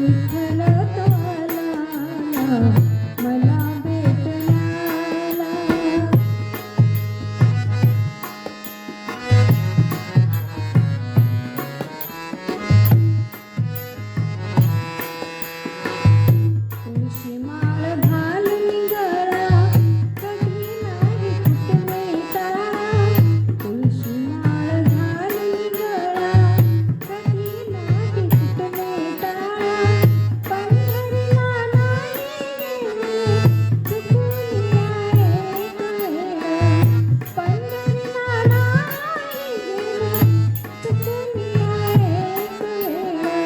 विठ्ठल तो आला मला भेटण्याला. तुळशी माळ घालून गळा कधी नाही तुटले ताळा. तुळशी माळ घालून गळा कधी नाही तुटले ताळा. पंढरीला नाही गेले चुकून या एक वेळा. पंढरीला नाही गेले चुकून या एक वेळा.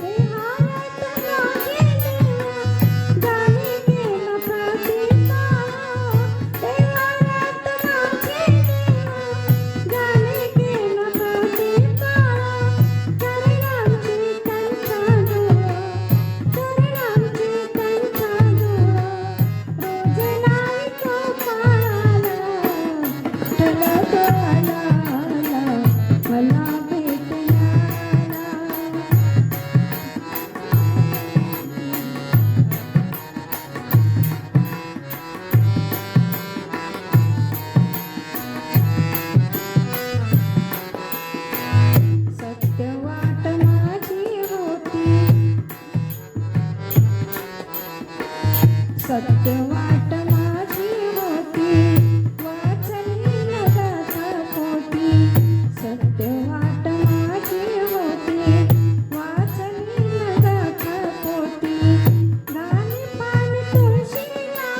विहारात नाही जाणे गेला प्रतिपाळा. देवारात माझे देवा जाणे गेला प्रतिपाळा. चरणांची त्यांचा धुळा चरणांची त्यांचा धुळा रोज नाही तो पाळाला. विठ्ठल तो आला मला भेटण्याला. सत्य वाट माझी होती सत्य वाट माझी होती वाचली न गाथा पोटी. सत्य वाट माझी होती वाचली न गाथा पोटी. गाणी पाणी तुळशीला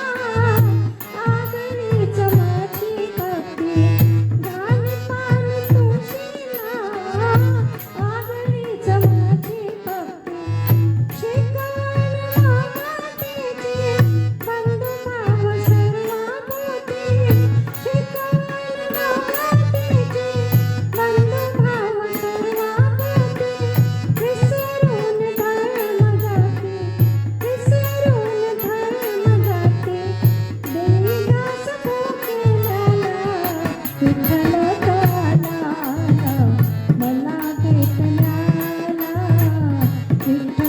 आगळीच माझी भक्ती. गाणी पाणी तुळशीला आगळीच माझी भक्ती. शिकवण मागातेची बंधू भाव सर्वाभूती. शिकवण मागातेची बंधू भाव सर्वाभूती. विसरून धर्म जाती विसरून धर्म जाती. देवीदास भोगेला विठ्ठल तो आला मला भेटण्याला. विठ्ठल